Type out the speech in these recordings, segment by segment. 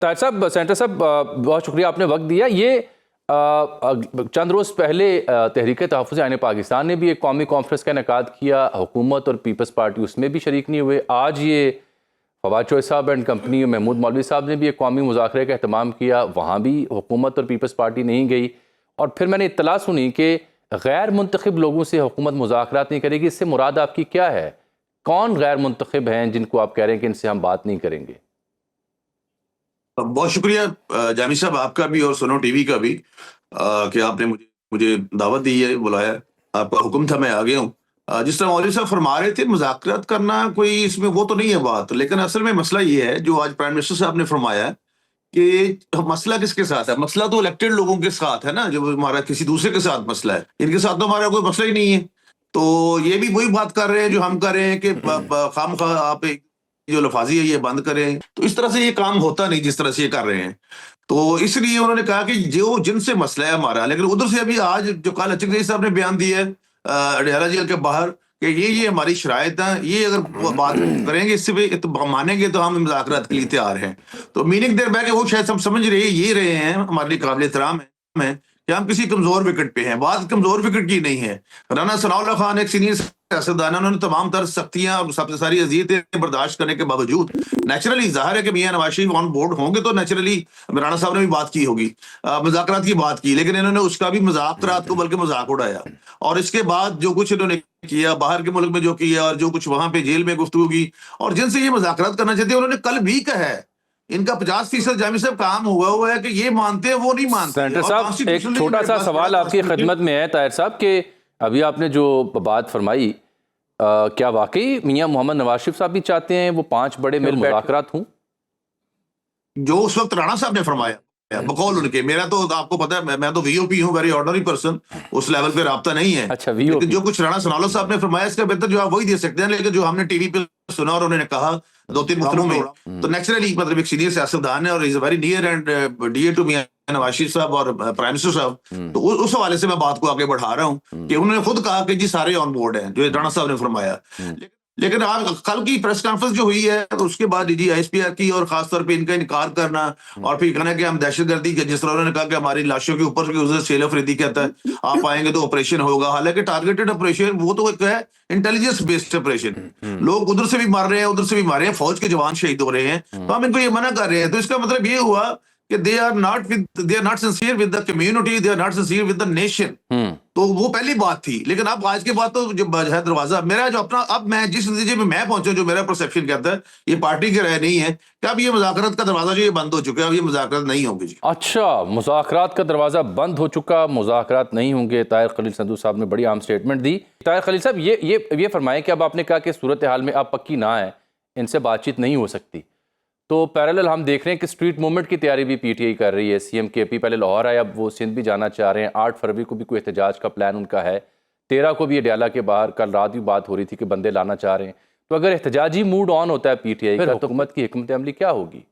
ताहिर साहब, सेंटर साहब, बहुत शुक्रिया आपने वक्त दिया। ये चंद रोज़ पहले तहरीक तहफ़्फ़ुज़ आईन पाकिस्तान ने भी एक कौमी कॉन्फ्रेंस का इनेकाद किया, हुकूमत और पीपल्स पार्टी उसमें भी शरीक नहीं हुए। आज ये फवाद चौधरी साहब एंड कंपनी महमूद मौलवी साहब ने भी एक कौमी मुज़ाकरे का अहतमाम किया, वहाँ भी हुकूमत और पीपल्स पार्टी नहीं गई। और फिर मैंने इत्तला सुनी कि गैर मुंतखब लोगों से हुकूमत मुज़ाकरात नहीं करेगी। इससे मुराद आपकी क्या है? कौन गैर मुंतखब हैं जिनको आप कह रहे हैं कि इनसे हम बात नहीं करेंगे? बहुत शुक्रिया जामी साहब, आपका भी और सुनो टीवी का भी कि आपने मुझे मुझे दावत दी है, बुलाया। आपका हुक्म था, मैं आ गया हूँ। जिस तरह मौलवी साहब फरमा रहे थे, मुज़ाकरात करना कोई इसमें वो तो नहीं है बात, लेकिन असल में मसला ये है जो आज प्राइम मिनिस्टर साहब ने फरमाया कि मसला किसके साथ है। मसला तो इलेक्टेड लोगों के साथ है ना, जो हमारा किसी दूसरे के साथ मसला है। इनके साथ तो हमारा कोई मसला ही नहीं है। तो ये भी वही बात कर रहे हैं जो हम कर रहे हैं कि खामखा आप जो लफाजी है ये बंद करें। तो इस तरह से ये काम होता नहीं जिस तरह से ये कर रहे हैं। तो इसलिए उन्होंने कहा कि जो जिनसे मसला है हमारा, लेकिन उधर से अभी आज जो कल अचक साहब ने बयान दिया है अडयाला जेल के बाहर कि ये हमारी शराइत है, ये अगर बात करेंगे इससे भी तो मानेंगे तो हम मुज़ाकरात के लिए तैयार हैं। तो मीनिंग देर बैक वो शायद हम समझ रहे हैं हमारे लिए काबिल एहतराम है कि हम किसी कमजोर विकेट पे हैं। बात कमजोर विकेट की नहीं है। राना सनाउल्लाह खान एक सीनियर सियासतदान, उन्होंने तमाम तरह सख्तियां और सबसे सारी अजियतें बर्दाश्त करने के बावजूद नेचुरली जाहिर है कि मियां नवाज शरीफ ऑन बोर्ड होंगे तो नेचुरली राणा साहब ने भी बात की होगी, मुज़ाकरात की बात की, लेकिन इन्होंने उसका भी मुज़ाकरात को बल्कि मजाक उड़ाया। और इसके बाद जो कुछ इन्होंने किया बाहर के मुल्क में जो किया और जो कुछ वहां पे जेल में गुफ्तगू की और जिनसे ये मुज़ाकरात करना चाहते हैं, उन्होंने कल भी कहा है इनका 50% जामी साहब काम हुआ है कि ये मानते हैं वो नहीं मानते। सेंटर साहब, एक छोटा सा सवाल आपकी खिदमत में है ताहिर साहब कि अभी आपने जो बात फरमाई, क्या वाकई मियां मोहम्मद नवाज शरीफ साहब भी चाहते हैं वो 5 बड़े मिल मुज़ाकरात हों? जो उस वक्त राणा साहब ने फरमाया बकौल उनके, मेरा तो आपको पता है मैं तो वीओपी हूँ, वेरी ऑर्डिनरी पर्सन, उस लेवल पे राब्ता नहीं है। अच्छा, लेकिन जो कुछ राणा सनाउल्लाह साहब ने फरमाया इसका बेहतर जवाब वही दे सकते हैं। लेकिन जो हमने टीवी पे सुना और उन्होंने कहा 2-3 मुकदमों में, तो नेचुरली मतलब एक सीनियर सियासतदान है और is very near and dear to Mian Nawaz Sharif साहब और प्राइम मिनिस्टर साहब। तो उस हवाले से मैं बात को आगे बढ़ा रहा हूँ कि उन्होंने खुद कहा कि जी सारे ऑन बोर्ड हैं, जो राणा साहब ने फरमाया। लेकिन आज कल की प्रेस कॉन्फ्रेंस जो हुई है उसके बाद डीजी आईएसपीआर की और खासतौर पे इनका इनकार करना और फिर कहना कि हम दहशतगर्दी, जिस तरह उन्होंने कहा कि हमारी लाशों के ऊपर से शेल अफरीदी कहता है आप आएंगे तो ऑपरेशन होगा। हालांकि टारगेटेड ऑपरेशन वो तो एक है इंटेलिजेंस बेस्ड ऑपरेशन, लोग उधर से भी मार रहे हैं उधर से भी मार रहे हैं, फौज के जवान शहीद हो रहे हैं, तो हम इनको ये मना कर रहे हैं। तो इसका मतलब ये हुआ कि they are not sincere with the community, they are not sincere with the nation. तो वो पहली बात थी। लेकिन अब आज के बाद तो जो है दरवाजा मेरा जो अपना, अब मैं जिस नतीजे में मैं पहुंचा, जो मेरा परसेप्शन कहता है ये पार्टी की राय नहीं है कि अब ये मुज़ाकरात का दरवाजा जो ये बंद हो चुका है, अब ये मुज़ाकरात नहीं होंगे जी। अच्छा, मुज़ाकरात का दरवाजा बंद हो चुका, मुज़ाकरात नहीं होंगे। ताहिर खलील संधू साहब ने बड़ी आम स्टेटमेंट दी। ताहिर खलील साहब, ये फरमाएं कि अब आपने कहा कि सूरत हाल में अब पक्की ना है, इनसे बातचीत नहीं हो सकती, तो पैरेलल हम देख रहे हैं कि स्ट्रीट मूवमेंट की तैयारी भी पीटीआई कर रही है। सीएम केपी पहले लाहौर आए, अब वो सिंध भी जाना चाह रहे हैं। 8 फरवरी को भी कोई एहतजाज का प्लान उनका है। 13 को भी अडयाला के बाहर कल रात भी बात हो रही थी कि बंदे लाना चाह रहे हैं। तो अगर एहतजाजी मूड ऑन होता है पीटीआई का, तो हुकूमत की हिकमत अमली क्या होगी?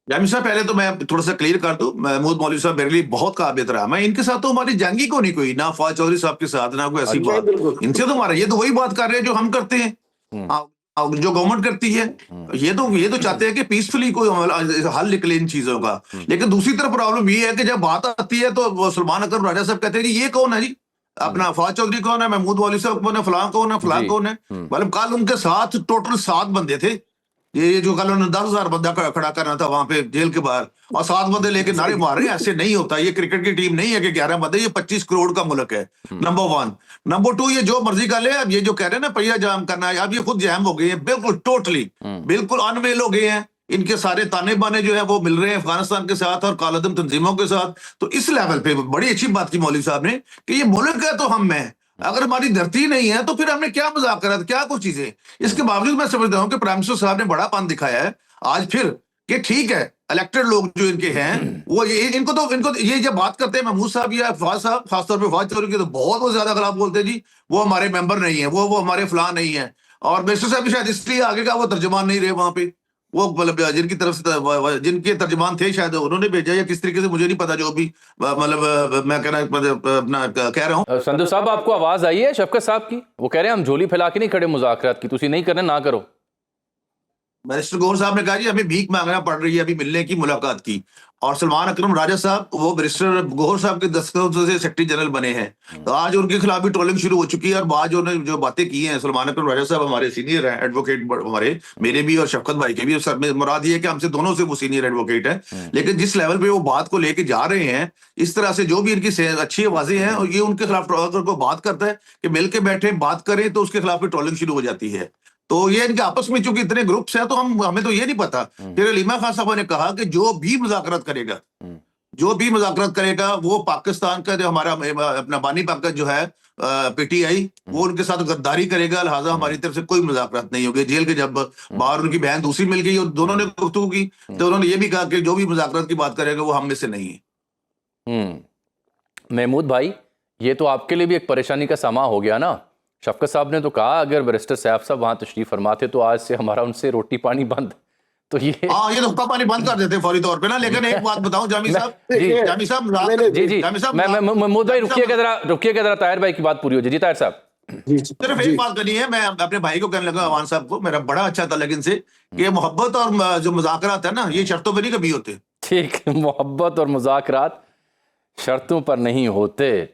जामी साहब, पहले तो मैं थोड़ा सा क्लियर कर दूं, महमूद मौलवी साहब मेरे लिए बहुत काबिल एहतराम है। इनके साथ तो हमारी जंगी को नहीं कोई, ना फवाद चौधरी साहब के साथ ना कोई ऐसी बात। इनसे तो हमारा ये तो वही बात कर रहे हैं जो हम करते हैं, जो गवर्नमेंट करती है। ये तो चाहते हैं कि पीसफुली कोई हल निकले इन चीजों का। लेकिन दूसरी तरफ प्रॉब्लम ये है कि जब बात आती है तो सलमान अकरम राजा साहब कहते हैं जी ये कौन है जी, अपना फवाद चौधरी कौन है, महमूद मौलवी साहब कौन है, फलां कौन है, फलां कौन है। मतलब कल उनके साथ टोटल 7 बंदे थे। ये जो कल उन्होंने 10,000 बंदा खड़ा करना था वहां पे जेल के बाहर और 7 बंदे लेके नारे मार रहे हैं, ऐसे नहीं होता। ये क्रिकेट की टीम नहीं है कि 11 बंदे, ये 25 करोड़ का मुल्क है। नंबर 1। नंबर 2, ये जो मर्जी कर ले। अब ये जो कह रहे हैं ना पहिया जाम करना है, अब ये खुद जैम हो गए हैं, बिल्कुल टोटली बिल्कुल अनवेल हो गए हैं। इनके सारे ताने बाने जो है वो मिल रहे हैं अफगानिस्तान के साथ और कालादम तंजीमों के साथ। तो इस लेवल पे बड़ी अच्छी बात की मौलवी साहब ने कि ये मुल्क है तो हम हैं, अगर हमारी धरती नहीं है तो फिर हमने क्या मुज़ाकरात, क्या कुछ चीजें। इसके बावजूद मैं समझता हूं कि प्राइम मिनिस्टर साहब ने बड़ा पान दिखाया है आज फिर कि ठीक है इलेक्टेड लोग जो इनके हैं वो इनको ये जब बात करते हैं महमूद साहब या फवाद साहब, खासतौर पर फवाद चौधरी की, तो बहुत ज्यादा खराब बोलते हैं जी वो हमारे मेंबर नहीं है, वो हमारे फलां नहीं है। और मिनिस्टर साहब भी शायद इसलिए आगे का वो तर्जुमान नहीं रहे वहां पे, वो मतलब जिनकी तरफ से जिनके तर्जुमान थे शायद उन्होंने भेजा या किस तरीके से मुझे नहीं पता, जो भी मतलब मैं कहना अपना कह रहा हूँ। संधू साहब, आपको आवाज आई है शफकत साहब की? वो कह रहे हैं हम झोली फैला के नहीं खड़े मुज़ाकरात की, तुसी नहीं करने ना करो। बैरिस्टर गौहर साहब ने कहा जी हमें भीख मांगना पड़ रही है अभी मिलने की, मुलाकात की। और सलमान अकरम राजा साहब वो बैरिस्टर गौहर साहब के दस्तखतों से सेक्रेटरी जनरल बने हैं, तो आज उनके खिलाफ भी ट्रोलिंग शुरू हो चुकी है। और बाद जो जो बातें की हैं सलमान अकरम राजा साहब हमारे सीनियर हैं एडवोकेट, हमारे मेरे भी और शफकत भाई के भी, सर में मुराद ये है कि हमसे दोनों से वो सीनियर एडवोकेट है। लेकिन जिस लेवल पे वो बात को लेके जा रहे हैं, इस तरह से जो भी इनकी अच्छी आवाजें हैं, और ये उनके खिलाफ अगर कोई बात करता है कि मिल के बैठे बात करें, तो उसके खिलाफ भी ट्रोलिंग शुरू हो जाती है। तो ये इनके आपस में चूंकि इतने ग्रुप्स हैं, तो हमें तो ये नहीं पता। फिर अलीमा खान साहब ने कहा कि जो भी मुज़ाकरात करेगा, जो भी मुज़ाकरात करेगा, वो पाकिस्तान का जो हमारा अपना बानी पाकत जो है पीटीआई, वो उनके साथ गद्दारी करेगा, लिहाजा हमारी तरफ से कोई मुज़ाकरात नहीं होगी। जेल के जब बाहर उनकी बहन दूसरी मिल गई और दोनों ने गुफ्तगू की, तो उन्होंने ये भी कहा कि जो भी मुज़ाकरात की बात करेगा वो हम में से नहीं है। महमूद भाई, ये तो आपके लिए भी एक परेशानी का सामा हो गया ना। शफकत साहब ने तो कहा अगर बैरिस्टर सैफ साहब वहां तशरीफ फरमाते तो आज से हमारा उनसे रोटी पानी बंद। तो ये तो हुक्का पानी बंद कर देते फौरी तौर पे ना। लेकिन एक बात बताऊं जामी साहब, जामी साहब, महमूद भाई रुकिएगा जरा, ताहिर भाई की बात पूरी हो जाए। जी ताहिर साहब। सिर्फ एक बात करनी है, मैं अपने भाई को कहने लगा, अवान साहब को, मेरा बड़ा अच्छा ताल्लुक इनसे, कि मोहब्बत और जो मुज़ाकरात है ना, ये शर्तों पे नहीं कभी होते। ठीक, मोहब्बत और मुज़ाकरात शर्तों पर नहीं होते।